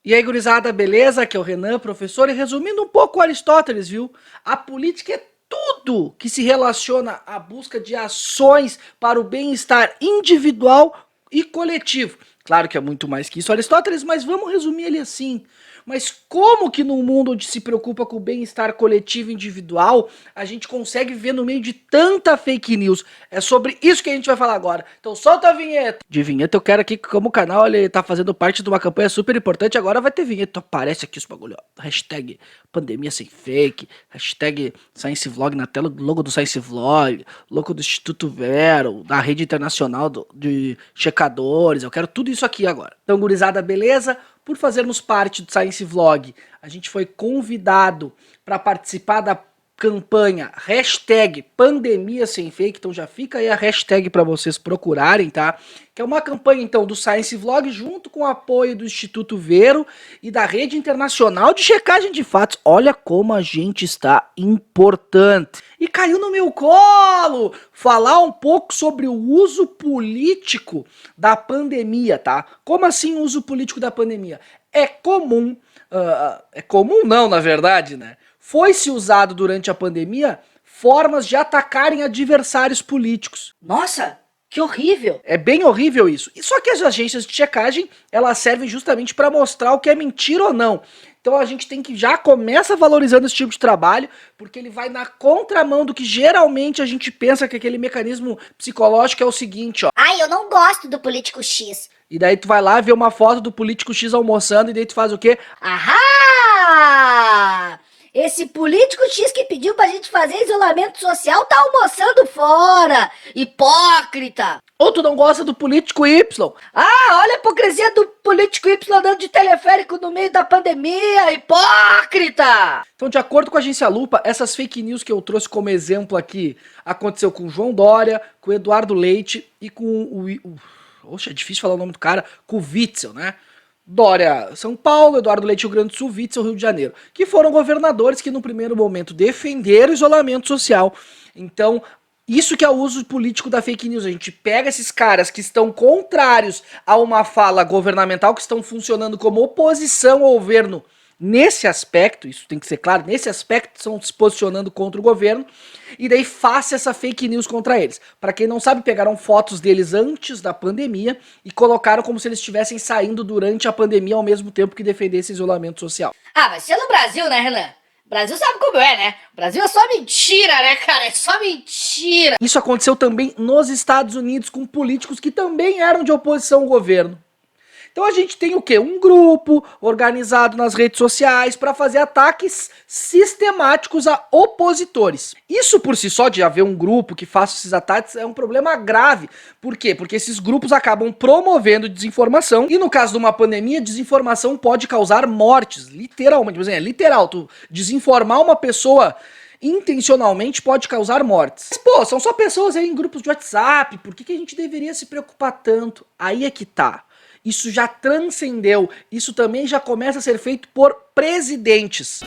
E aí, gurizada, beleza? Aqui é o Renan, professor, e resumindo um pouco o Aristóteles, viu? A política é tudo que se relaciona à busca de ações para o bem-estar individual e coletivo. Claro que é muito mais que isso, Aristóteles, mas vamos resumir ele assim. Mas como que num mundo onde se preocupa com o bem-estar coletivo e individual, a gente consegue ver no meio de tanta fake news? É sobre isso que a gente vai falar agora. Então solta a vinheta. De vinheta eu quero aqui, como o canal ele tá fazendo parte de uma campanha super importante, agora vai ter vinheta. Então aparece aqui os bagulho, ó. Hashtag pandemia sem fake, hashtag Science Vlog na tela, logo do Science Vlog, logo do Instituto Vero, da rede internacional de checadores. Eu quero tudo isso aqui agora. Então, gurizada, beleza? Por fazermos parte do Science Vlog, a gente foi convidado para participar da campanha hashtag pandemia sem fake, então já fica aí a hashtag para vocês procurarem, tá? Que é uma campanha então do Science Vlog junto com o apoio do Instituto Vero e da Rede Internacional de Checagem de Fatos. Olha como a gente está importante. E caiu no meu colo falar um pouco sobre o uso político da pandemia, tá? Como assim o uso político da pandemia? É comum, é comum não, na verdade, né? Foi-se usado durante a pandemia formas de atacarem adversários políticos. Nossa, que horrível! É bem horrível isso. E só que as agências de checagem, elas servem justamente para mostrar o que é mentira ou não. Então a gente tem que já começa valorizando esse tipo de trabalho, porque ele vai na contramão do que geralmente a gente pensa que aquele mecanismo psicológico é o seguinte, ó. Ai, eu não gosto do político X. E daí tu vai lá ver uma foto do político X almoçando e daí tu faz o quê? Ahá! Esse político X que pediu pra gente fazer isolamento social tá almoçando fora! Hipócrita! Ou tu não gosta do político Y? Ah, olha a hipocrisia do político Y andando de teleférico no meio da pandemia! Hipócrita! Então, de acordo com a agência Lupa, essas fake news que eu trouxe como exemplo aqui aconteceu com o João Dória, com o Eduardo Leite e com oxe, é difícil falar o nome do cara, com o Witzel, né? Dória, São Paulo, Eduardo Leite, Rio Grande do Sul, Witzel, Rio de Janeiro, que foram governadores que no primeiro momento defenderam o isolamento social. Então, isso que é o uso político da fake news. A gente pega esses caras que estão contrários a uma fala governamental, que estão funcionando como oposição ao governo nesse aspecto, isso tem que ser claro, nesse aspecto estão se posicionando contra o governo, e daí faça essa fake news contra eles. Para quem não sabe, pegaram fotos deles antes da pandemia e colocaram como se eles estivessem saindo durante a pandemia ao mesmo tempo que defendesse isolamento social. Ah, mas se é no Brasil, né, Renan? O Brasil sabe como é, né? O Brasil é só mentira, né, cara? É só mentira. Isso aconteceu também nos Estados Unidos com políticos que também eram de oposição ao governo. Então a gente tem o quê? Um grupo organizado nas redes sociais para fazer ataques sistemáticos a opositores. Isso por si só, de haver um grupo que faça esses ataques, é um problema grave. Por quê? Porque esses grupos acabam promovendo desinformação e no caso de uma pandemia, desinformação pode causar mortes, literalmente. Por exemplo, é literal, tu desinformar uma pessoa intencionalmente pode causar mortes. Mas, pô, são só pessoas aí em grupos de WhatsApp, por que a gente deveria se preocupar tanto? Aí é que tá. Isso já transcendeu, isso também já começa a ser feito por presidentes.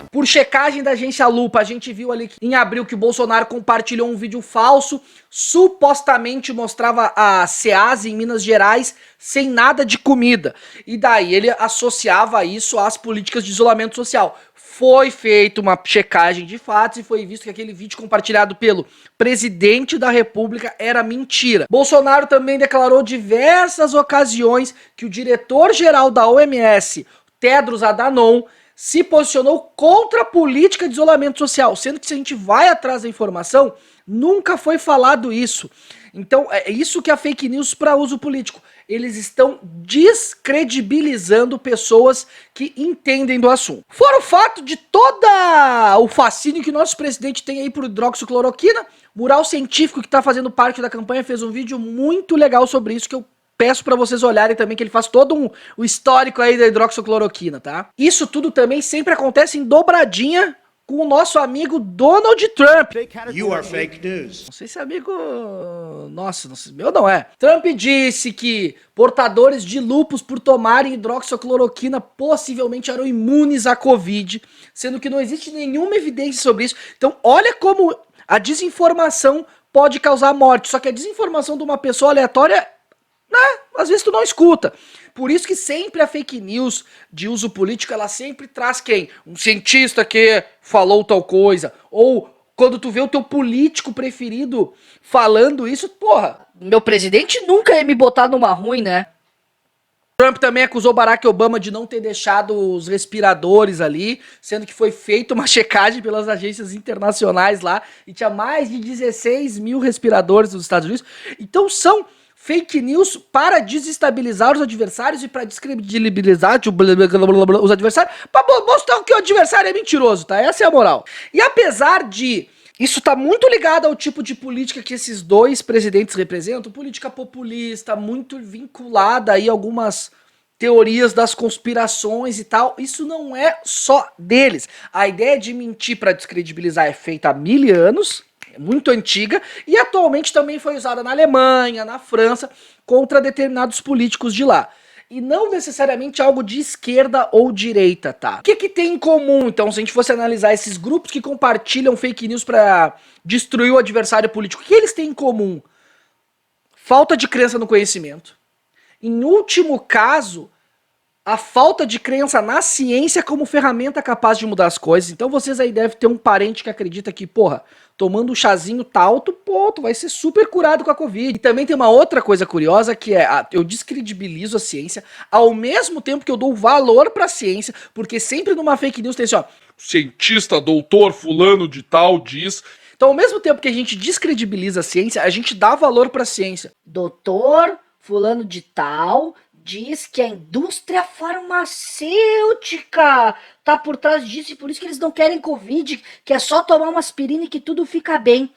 Por checagem da agência Lupa, a gente viu ali que em abril que o Bolsonaro compartilhou um vídeo falso, supostamente mostrava a SEASA em Minas Gerais sem nada de comida. E daí ele associava isso às políticas de isolamento social. Foi feita uma checagem de fatos e foi visto que aquele vídeo compartilhado pelo presidente da República era mentira. Bolsonaro também declarou diversas ocasiões que o diretor-geral da OMS, Tedros Adhanom, se posicionou contra a política de isolamento social, sendo que se a gente vai atrás da informação, nunca foi falado isso. Então, é isso que é a fake news para uso político. Eles estão descredibilizando pessoas que entendem do assunto. Fora o fato de todo o fascínio que o nosso presidente tem aí por hidroxicloroquina, Mural Científico, que está fazendo parte da campanha, fez um vídeo muito legal sobre isso que eu peço pra vocês olharem também, que ele faz todo o histórico aí da hidroxicloroquina, tá? Isso tudo também sempre acontece em dobradinha com o nosso amigo Donald Trump. You are fake news. Não sei se é amigo... Nossa, não sei, meu não é. Trump disse que portadores de lúpus por tomarem hidroxicloroquina possivelmente eram imunes à Covid, sendo que não existe nenhuma evidência sobre isso. Então olha como a desinformação pode causar morte, só que a desinformação de uma pessoa aleatória Às vezes tu não escuta. Por isso que sempre a fake news de uso político, ela sempre traz quem? Um cientista que falou tal coisa. Ou quando tu vê o teu político preferido falando isso, porra. Meu presidente nunca ia me botar numa ruim, né? Trump também acusou Barack Obama de não ter deixado os respiradores ali, sendo que foi feita uma checagem pelas agências internacionais lá e tinha mais de 16 mil respiradores nos Estados Unidos. Então são fake news para desestabilizar os adversários e para descredibilizar os adversários, para mostrar que o adversário é mentiroso, tá? Essa é a moral. E apesar de isso tá muito ligado ao tipo de política que esses dois presidentes representam, política populista, muito vinculada aí a algumas teorias das conspirações e tal, isso não é só deles. A ideia de mentir para descredibilizar é feita há 1000 anos, é muito antiga, e atualmente também foi usada na Alemanha, na França, contra determinados políticos de lá. E não necessariamente algo de esquerda ou direita, tá? O que que tem em comum, então, se a gente fosse analisar esses grupos que compartilham fake news pra destruir o adversário político? O que eles têm em comum? Falta de crença no conhecimento. Em último caso, a falta de crença na ciência como ferramenta capaz de mudar as coisas. Então vocês aí devem ter um parente que acredita que, porra, tomando um chazinho tal, tu vai ser super curado com a Covid. E também tem uma outra coisa curiosa que é, eu descredibilizo a ciência ao mesmo tempo que eu dou valor pra ciência, porque sempre numa fake news tem assim, ó, cientista, doutor, fulano de tal, diz. Então ao mesmo tempo que a gente descredibiliza a ciência, a gente dá valor pra ciência. Doutor fulano de tal diz que a indústria farmacêutica tá por trás disso e por isso que eles não querem Covid, que é só tomar uma aspirina e que tudo fica bem.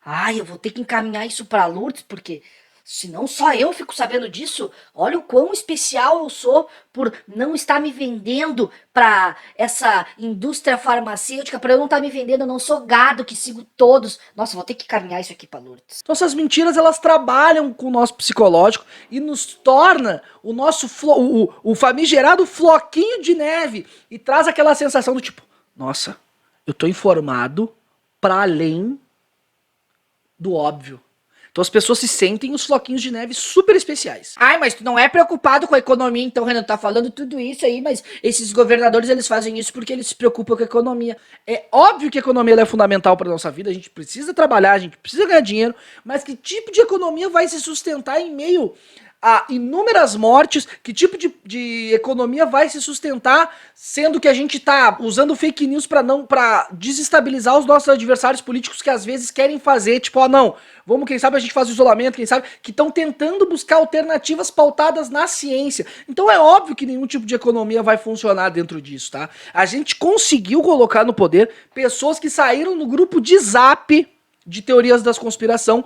Ai, eu vou ter que encaminhar isso pra Lourdes, porque senão só eu fico sabendo disso. Olha o quão especial eu sou por não estar me vendendo pra essa indústria farmacêutica, pra eu não estar me vendendo, eu não sou gado que sigo todos. Nossa, vou ter que encaminhar isso aqui pra Lourdes. Então essas mentiras, elas trabalham com o nosso psicológico e nos torna o nosso o famigerado floquinho de neve e traz aquela sensação do tipo, nossa, eu tô informado pra além do óbvio. Então as pessoas se sentem os floquinhos de neve super especiais. Ai, mas tu não é preocupado com a economia, então, Renan, tá falando tudo isso aí, mas esses governadores, eles fazem isso porque eles se preocupam com a economia. É óbvio que a economia ela é fundamental para nossa vida, a gente precisa trabalhar, a gente precisa ganhar dinheiro, mas que tipo de economia vai se sustentar em meio a inúmeras mortes? Que tipo de economia vai se sustentar sendo que a gente tá usando fake news pra desestabilizar os nossos adversários políticos que às vezes querem fazer, tipo, ó, não, vamos, quem sabe a gente faz o isolamento, quem sabe, que estão tentando buscar alternativas pautadas na ciência. Então é óbvio que nenhum tipo de economia vai funcionar dentro disso, tá? A gente conseguiu colocar no poder pessoas que saíram no grupo de Zap de teorias da conspiração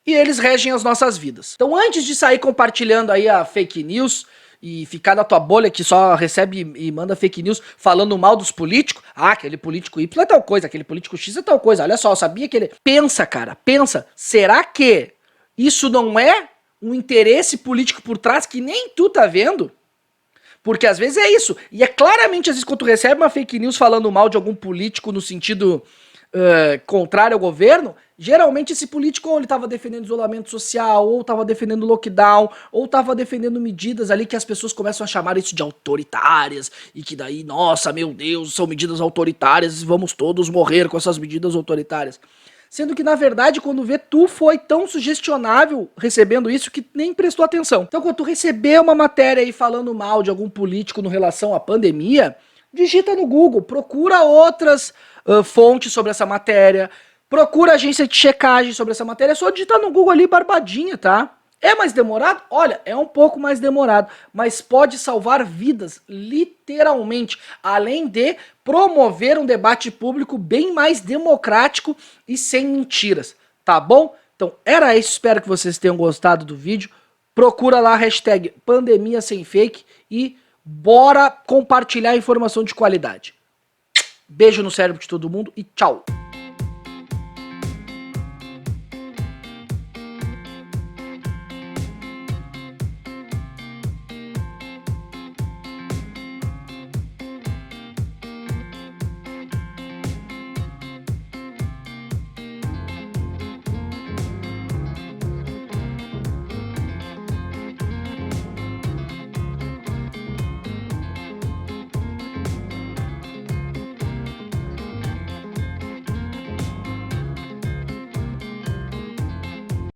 e eles regem as nossas vidas. Então antes de sair compartilhando aí a fake news e ficar na tua bolha que só recebe e manda fake news falando mal dos políticos, ah, aquele político Y é tal coisa, aquele político X é tal coisa, olha só, eu sabia que ele... Pensa, cara, pensa, será que isso não é um interesse político por trás que nem tu tá vendo? Porque às vezes é isso, e é claramente às vezes quando tu recebe uma fake news falando mal de algum político no sentido contrário ao governo, geralmente esse político ou ele tava defendendo isolamento social, ou tava defendendo lockdown, ou tava defendendo medidas ali que as pessoas começam a chamar isso de autoritárias, e que daí, nossa, meu Deus, são medidas autoritárias e vamos todos morrer com essas medidas autoritárias. Sendo que, na verdade, quando vê, tu foi tão sugestionável recebendo isso que nem prestou atenção. Então, quando tu receber uma matéria aí falando mal de algum político no relação à pandemia, digita no Google, procura outras fontes sobre essa matéria, procura agência de checagem sobre essa matéria, é só digitar no Google ali Barbadinha, tá? É mais demorado? Olha, é um pouco mais demorado, mas pode salvar vidas, literalmente, além de promover um debate público bem mais democrático e sem mentiras, tá bom? Então era isso, espero que vocês tenham gostado do vídeo, procura lá a hashtag pandemia sem fake e bora compartilhar informação de qualidade. Beijo no cérebro de todo mundo e tchau!